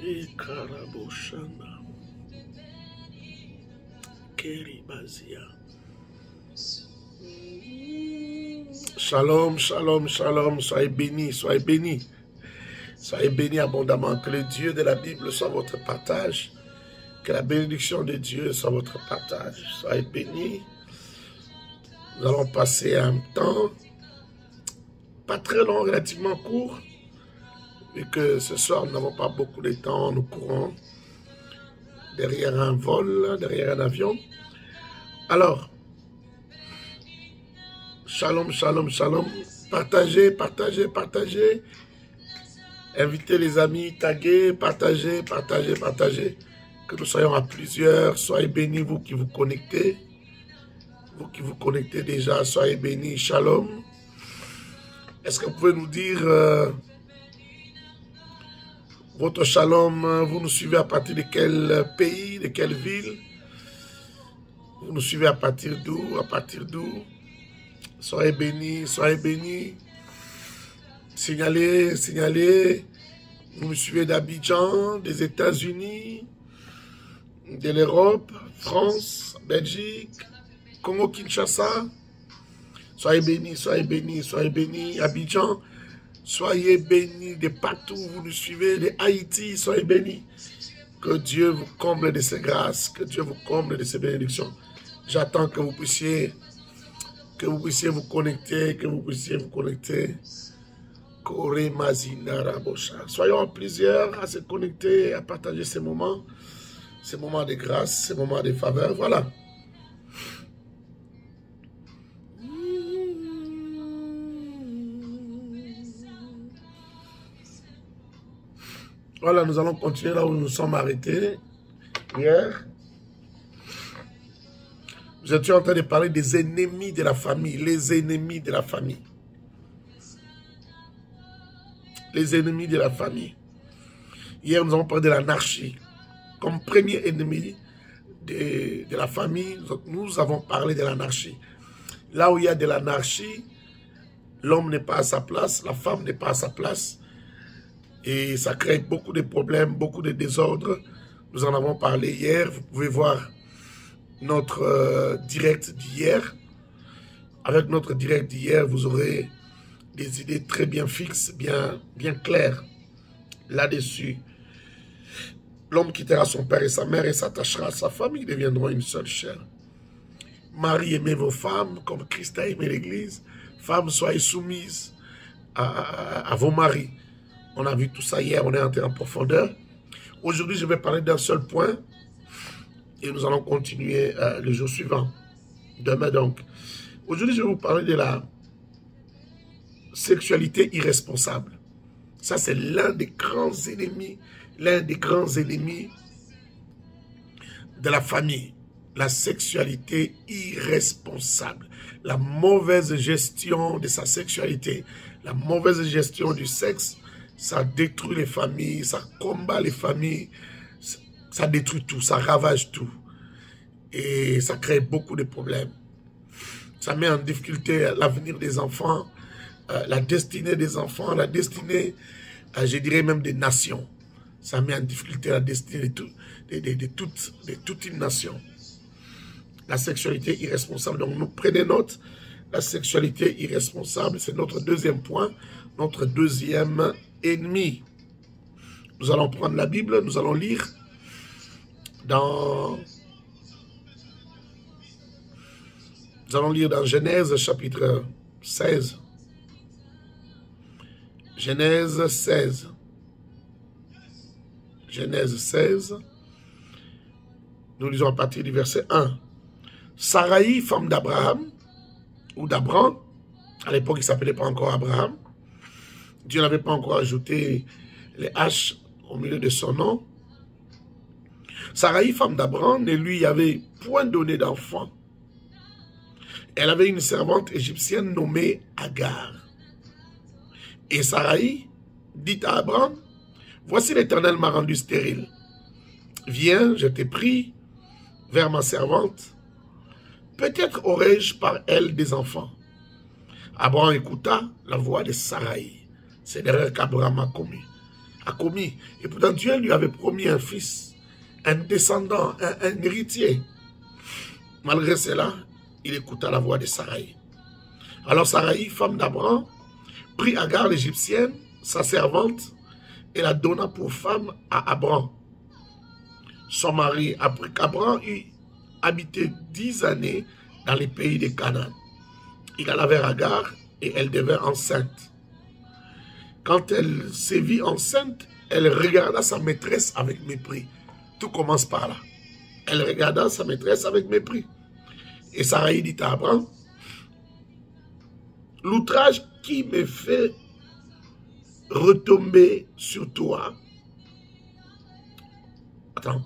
Ikaraboshana. Keribazia. Shalom, shalom, shalom. Soyez bénis, soyez bénis. Soyez bénis abondamment. Que le Dieu de la Bible soit votre partage. Que la bénédiction de Dieu soit votre partage. Soyez bénis. Nous allons passer un temps pas très long, relativement court. Vu que ce soir, nous n'avons pas beaucoup de temps, nous courons derrière un vol, derrière un avion. Alors, shalom, shalom, shalom. Partagez, partagez, partagez. Invitez les amis, taguez, partagez, partagez, partagez. Que nous soyons à plusieurs. Soyez bénis, vous qui vous connectez. Vous qui vous connectez déjà, soyez bénis. Shalom. Est-ce que vous pouvez nous dire votre shalom, vous nous suivez à partir de quel pays, de quelle ville? Vous nous suivez à partir d'où? À partir d'où? Soyez bénis, soyez bénis. Signalez, signalez. Vous me suivez d'Abidjan, des États-Unis, de l'Europe, France, Belgique, Congo-Kinshasa. Soyez bénis, soyez bénis, soyez bénis. Abidjan, soyez bénis de partout où vous nous suivez, de Haïti, soyez bénis. Que Dieu vous comble de ses grâces, que Dieu vous comble de ses bénédictions. J'attends que vous puissiez vous connecter, que vous puissiez vous connecter. Soyons plusieurs à se connecter, à partager ces moments de grâce, ces moments de faveur. Voilà. Voilà, nous allons continuer là où nous sommes arrêtés hier. Nous étions en train de parler des ennemis de la famille, les ennemis de la famille. Les ennemis de la famille. Hier, nous avons parlé de l'anarchie. Comme premier ennemi de la famille, nous avons parlé de l'anarchie. Là où il y a de l'anarchie, l'homme n'est pas à sa place, la femme n'est pas à sa place. Et ça crée beaucoup de problèmes, beaucoup de désordres. Nous en avons parlé hier. Vous pouvez voir notre direct d'hier. Avec notre direct d'hier, vous aurez des idées très bien fixes, bien claires là-dessus. L'homme quittera son père et sa mère et s'attachera à sa femme. Ils deviendront une seule chair. Marie, aimez vos femmes comme Christ a aimé l'Église. Femmes, soyez soumises à vos maris. On a vu tout ça hier, on est entré en profondeur. Aujourd'hui, je vais parler d'un seul point et nous allons continuer le jour suivant. Demain donc. Aujourd'hui, je vais vous parler de la sexualité irresponsable. Ça, c'est l'un des grands ennemis de la famille. La sexualité irresponsable. La mauvaise gestion de sa sexualité. La mauvaise gestion du sexe. Ça détruit les familles, ça combat les familles, ça détruit tout, ça ravage tout. Et ça crée beaucoup de problèmes. Ça met en difficulté l'avenir des enfants, la destinée des enfants, la destinée, je dirais même des nations. Ça met en difficulté la destinée de toute une nation. La sexualité irresponsable. Donc nous prenons note, la sexualité irresponsable, c'est notre deuxième point, notre deuxième ennemi. Nous allons prendre la Bible, nous allons lire dans Genèse chapitre 16. Genèse 16. Genèse 16. Nous lisons à partir du verset 1. Sarai, femme d'Abraham, ou d'Abram, à l'époque il ne s'appelait pas encore Abraham. Dieu n'avait pas encore ajouté les H au milieu de son nom. Sarai, femme d'Abraham, ne lui avait point donné d'enfant. Elle avait une servante égyptienne nommée Agar. Et Sarai dit à Abraham, « Voici l'Éternel m'a rendu stérile. Viens, je t'ai pris vers ma servante. Peut-être aurai-je par elle des enfants. » Abraham écouta la voix de Sarai. C'est l'erreur qu'Abraham a commis. a commis. Et pourtant, Dieu lui avait promis un fils, un descendant, un héritier. Malgré cela, il écouta la voix de Saraï. Alors Saraï, femme d'Abraham, prit Agar l'égyptienne, sa servante, et la donna pour femme à Abraham. Son mari, après qu'Abraham eut habité 10 années dans les pays de Canaan, il alla vers Agar et elle devint enceinte. Quand elle se vit enceinte, elle regarda sa maîtresse avec mépris. Tout commence par là. Elle regarda sa maîtresse avec mépris. Et Saraï dit à Abraham, « L'outrage qui me fait retomber sur toi. » Attends.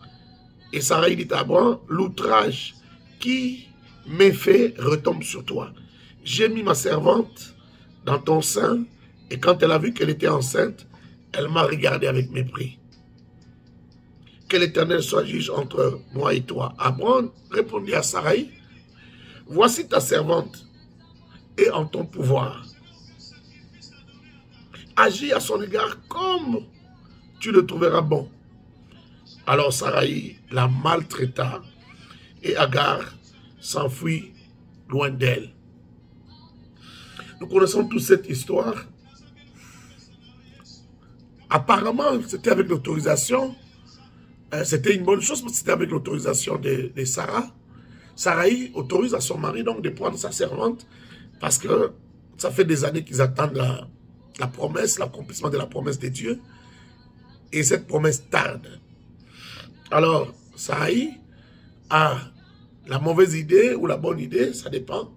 Et Saraï dit à Abraham, « L'outrage qui me fait retombe sur toi. J'ai mis ma servante dans ton sein, et quand elle a vu qu'elle était enceinte, elle m'a regardé avec mépris. Que l'Éternel soit juge entre moi et toi. » Abraham répondit à Saraï, « Voici ta servante est en ton pouvoir. Agis à son égard comme tu le trouveras bon. » Alors Saraï la maltraita et Agar s'enfuit loin d'elle. Nous connaissons toute cette histoire. Apparemment, c'était avec l'autorisation. C'était une bonne chose, mais c'était avec l'autorisation de Sarah. Saraï autorise à son mari donc de prendre sa servante parce que ça fait des années qu'ils attendent la promesse, l'accomplissement de la promesse de Dieu. Et cette promesse tarde. Alors, Saraï a la mauvaise idée ou la bonne idée, ça dépend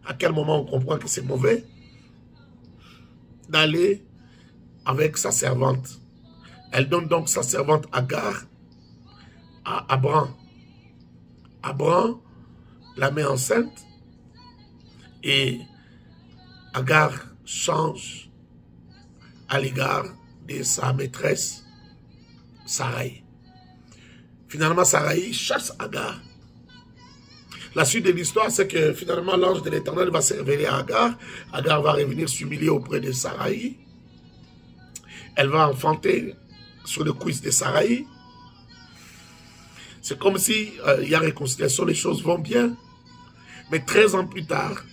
à quel moment on comprend que c'est mauvais, d'aller avec sa servante. Elle donne donc sa servante Agar à Abraham. Abraham la met enceinte et Agar change à l'égard de sa maîtresse Saraï. Finalement, Saraï chasse Agar. La suite de l'histoire, c'est que finalement, l'ange de l'Éternel va se révéler à Agar. Agar va revenir s'humilier auprès de Saraï. Elle va enfanter sur le cuisse de Saraï. C'est comme si il y a réconciliation, les choses vont bien. Mais 13 ans plus tard,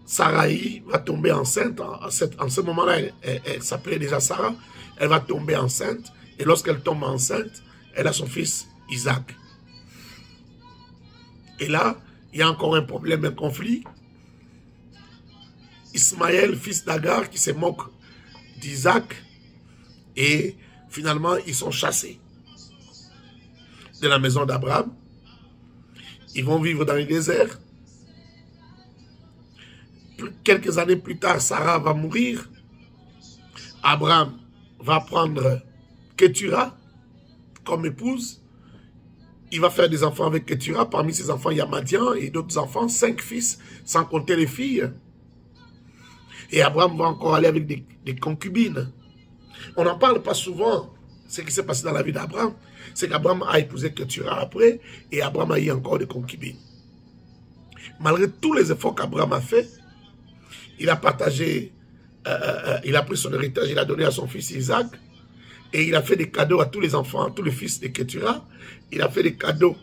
Saraï va tomber enceinte. En ce moment-là, elle s'appelait déjà Sarah. Elle va tomber enceinte. Et lorsqu'elle tombe enceinte, elle a son fils Isaac. Et là, il y a encore un problème, un conflit. Ismaël, fils d'Agar, qui se moque d'Isaac. Et finalement, ils sont chassés de la maison d'Abraham. Ils vont vivre dans le désert. Quelques années plus tard, Sarah va mourir. Abraham va prendre Ketura comme épouse. Il va faire des enfants avec Ketura. Parmi ses enfants, il y a Madian et d'autres enfants, 5 fils, sans compter les filles. Et Abraham va encore aller avec des concubines. On n'en parle pas souvent. Ce qui s'est passé dans la vie d'Abraham, c'est qu'Abraham a épousé Ketura après, et Abraham a eu encore des concubines. Malgré tous les efforts qu'Abraham a fait, il a partagé, il a pris son héritage, il a donné à son fils Isaac, et il a fait des cadeaux à tous les enfants, à tous les fils de Ketura. Il a fait des cadeaux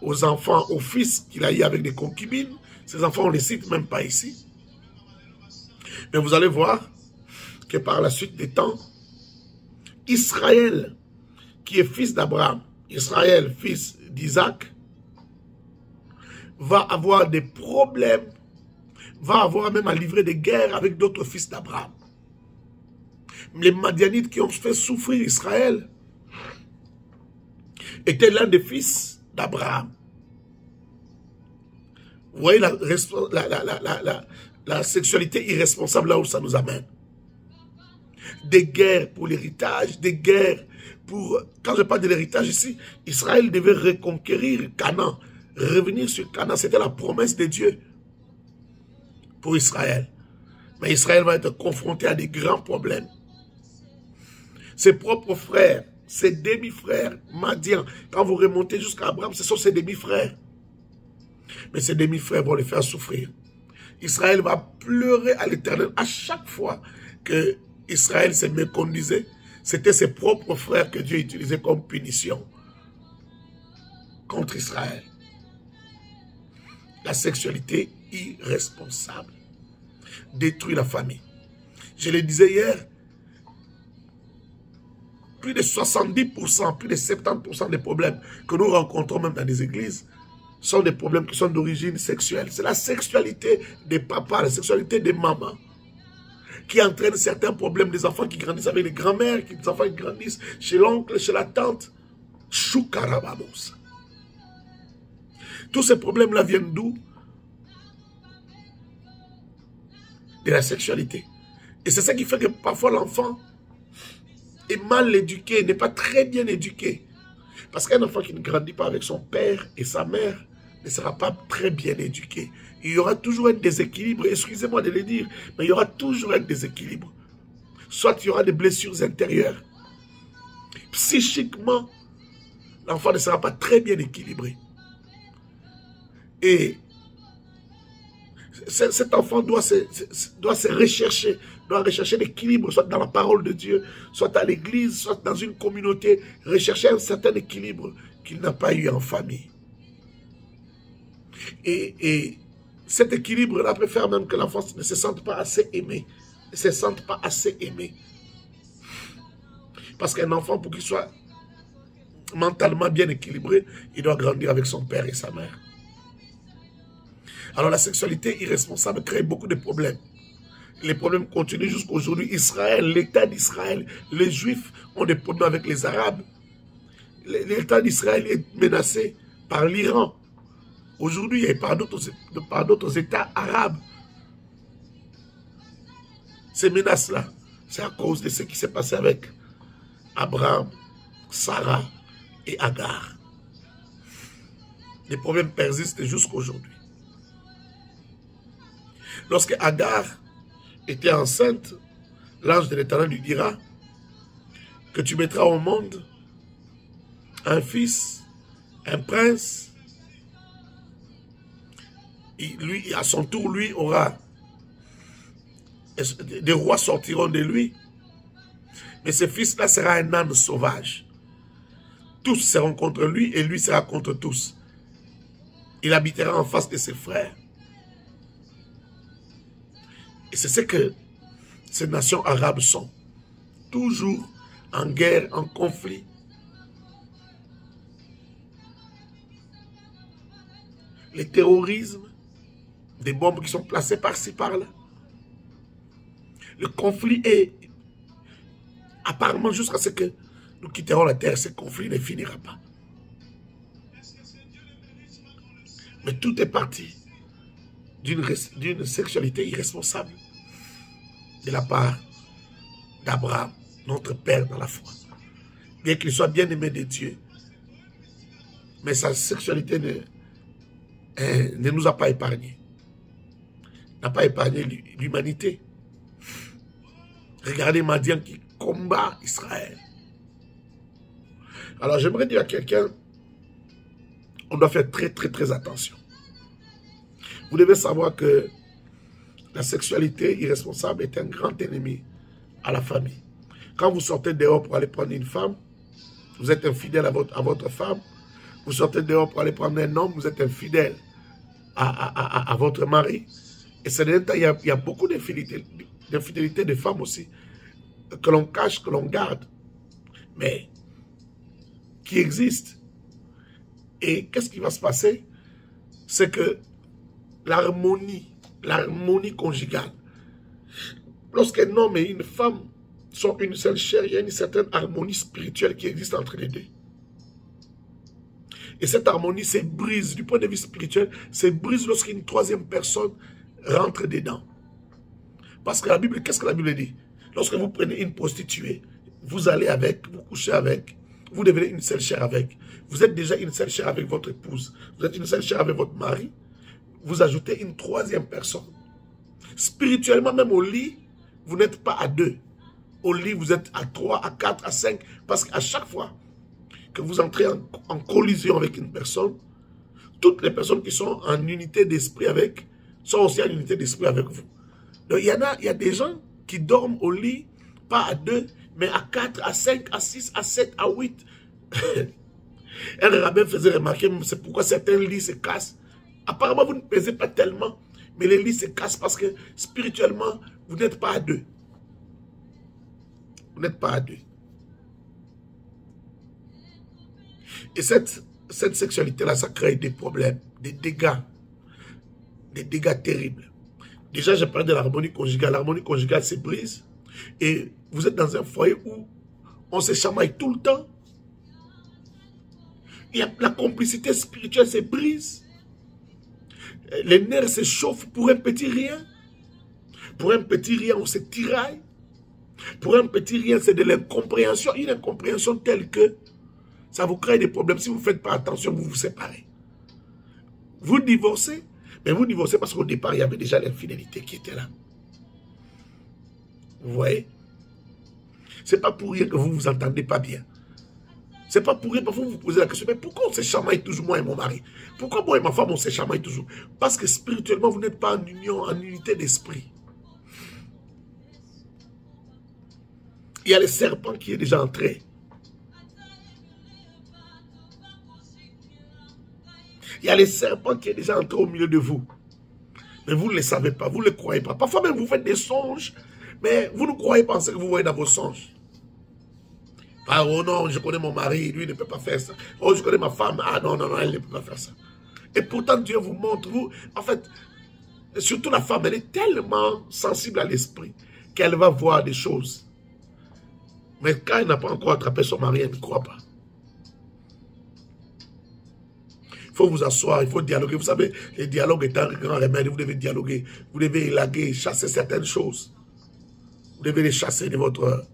aux enfants, aux fils qu'il a eu avec des concubines. Ces enfants, on ne les cite même pas ici. Mais vous allez voir que par la suite des temps, Israël, qui est fils d'Abraham, Israël, fils d'Isaac, va avoir des problèmes, va avoir même à livrer des guerres avec d'autres fils d'Abraham. Les Madianites qui ont fait souffrir Israël étaient l'un des fils d'Abraham. Vous voyez la sexualité irresponsable là où ça nous amène. Des guerres pour l'héritage, des guerres pour... Quand je parle de l'héritage ici, Israël devait reconquérir Canaan, revenir sur Canaan. C'était la promesse de Dieu pour Israël. Mais Israël va être confronté à des grands problèmes. Ses propres frères, ses demi-frères, Madian, quand vous remontez jusqu'à Abraham, ce sont ses demi-frères. Mais ses demi-frères vont les faire souffrir. Israël va pleurer à l'Éternel à chaque fois que Israël se méconduisait. C'était ses propres frères que Dieu utilisait comme punition contre Israël. La sexualité irresponsable détruit la famille. Je le disais hier, plus de 70%, plus de 70% des problèmes que nous rencontrons même dans les églises sont des problèmes qui sont d'origine sexuelle. C'est la sexualité des papas, la sexualité des mamans qui entraîne certains problèmes des enfants qui grandissent avec les grands-mères, des enfants qui grandissent chez l'oncle, chez la tante. Choukarabamos. Tous ces problèmes-là viennent d'où? De la sexualité. Et c'est ça qui fait que parfois l'enfant est mal éduqué, n'est pas très bien éduqué. Parce qu'un enfant qui ne grandit pas avec son père et sa mère ne sera pas très bien éduqué. Il y aura toujours un déséquilibre, excusez-moi de le dire, mais il y aura toujours un déséquilibre. Soit il y aura des blessures intérieures. Psychiquement, l'enfant ne sera pas très bien équilibré. Et cet enfant doit se rechercher, doit rechercher l'équilibre, soit dans la parole de Dieu, soit à l'église, soit dans une communauté, rechercher un certain équilibre qu'il n'a pas eu en famille. Et cet équilibre-là peut faire même que l'enfant ne se sente pas assez aimé, ne se sente pas assez aimé. Parce qu'un enfant, pour qu'il soit mentalement bien équilibré, il doit grandir avec son père et sa mère. Alors la sexualité irresponsable crée beaucoup de problèmes. Les problèmes continuent jusqu'à aujourd'hui. Israël, l'État d'Israël, les Juifs ont des problèmes avec les Arabes. L'État d'Israël est menacé par l'Iran. Aujourd'hui, et par d'autres États arabes. Ces menaces-là, c'est à cause de ce qui s'est passé avec Abraham, Sarah et Agar. Les problèmes persistent jusqu'à aujourd'hui. Lorsque Agar était enceinte, l'ange de l'Éternel lui dira que tu mettras au monde un fils, un prince. Et lui, à son tour, lui aura... Des rois sortiront de lui. Mais ce fils-là sera un âne sauvage. Tous seront contre lui et lui sera contre tous. Il habitera en face de ses frères. Et c'est ce que ces nations arabes sont. Toujours en guerre, en conflit. Les terrorismes, des bombes qui sont placées par-ci, par-là. Le conflit est apparemment jusqu'à ce que nous quitterons la terre, ce conflit ne finira pas. Mais tout est parti d'une sexualité irresponsable de la part d'Abraham, notre père dans la foi. Bien qu'il soit bien aimé de Dieu, mais sa sexualité ne nous a pas épargnés. N'a pas épargné l'humanité. Regardez Madian qui combat Israël. Alors j'aimerais dire à quelqu'un, on doit faire très attention. Vous devez savoir que la sexualité irresponsable est un grand ennemi à la famille. Quand vous sortez dehors pour aller prendre une femme, vous êtes infidèle à votre femme. Vous sortez dehors pour aller prendre un homme, vous êtes infidèle à votre mari. Et c'est il y a beaucoup d'infidélité de femmes aussi, que l'on cache, que l'on garde, mais qui existent. Et qu'est-ce qui va se passer? C'est que l'harmonie conjugale, lorsqu'un homme et une femme sont une seule chair, il y a une certaine harmonie spirituelle qui existe entre les deux. Et cette harmonie se brise, du point de vue spirituel, se brise lorsqu'une troisième personne rentre dedans. Parce que la Bible, qu'est-ce que la Bible dit? Lorsque vous prenez une prostituée, vous allez avec, vous couchez avec, vous devenez une seule chair avec. Vous êtes déjà une seule chair avec votre épouse. Vous êtes une seule chair avec votre mari. Vous ajoutez une troisième personne. Spirituellement, même au lit, vous n'êtes pas à deux. Au lit, vous êtes à 3, à 4, à 5. Parce qu'à chaque fois que vous entrez en collision avec une personne, toutes les personnes qui sont en unité d'esprit avec, sont aussi en unité d'esprit avec vous. Donc il y a des gens qui dorment au lit, pas à deux, Mais à 4, à 5, à 6, à 7, à 8, un rabbin faisait remarquer, c'est pourquoi certains lits se cassent. Apparemment, vous ne pesez pas tellement, mais les lits se cassent parce que spirituellement, vous n'êtes pas à deux. Vous n'êtes pas à deux. Et cette sexualité-là, ça crée des problèmes, des dégâts terribles. Déjà, j'ai parlé de l'harmonie conjugale. L'harmonie conjugale se brise. Et vous êtes dans un foyer où on se chamaille tout le temps. La complicité spirituelle se brise. Les nerfs se chauffent pour un petit rien. Pour un petit rien, on se tiraille. Pour un petit rien, c'est de l'incompréhension. Une incompréhension telle que ça vous crée des problèmes. Si vous ne faites pas attention, vous vous séparez. Vous divorcez, mais vous divorcez parce qu'au départ, il y avait déjà l'infidélité qui était là. Vous voyez? Ce n'est pas pour rien que vous ne vous entendez pas bien. Ce n'est pas pour rien que vous vous posez la question, mais pourquoi on se chamaille toujours, moi et mon mari? Pourquoi moi et ma femme, on se chamaille toujours? Parce que spirituellement, vous n'êtes pas en union, en unité d'esprit. Il y a le serpent qui est déjà entré. Il y a le serpent qui est déjà entré au milieu de vous. Mais vous ne le savez pas, vous ne le croyez pas. Parfois même, vous faites des songes, mais vous ne croyez pas en ce que vous voyez dans vos songes. Ah, oh non, je connais mon mari, lui ne peut pas faire ça. Oh, je connais ma femme, ah non, non, non, elle ne peut pas faire ça. Et pourtant, Dieu vous montre, en fait, surtout la femme, elle est tellement sensible à l'esprit qu'elle va voir des choses. Mais quand elle n'a pas encore attrapé son mari, elle ne croit pas. Il faut vous asseoir, il faut dialoguer. Vous savez, le dialogue est un grand remède. Vous devez dialoguer, vous devez élaguer, chasser certaines choses. Vous devez les chasser de votre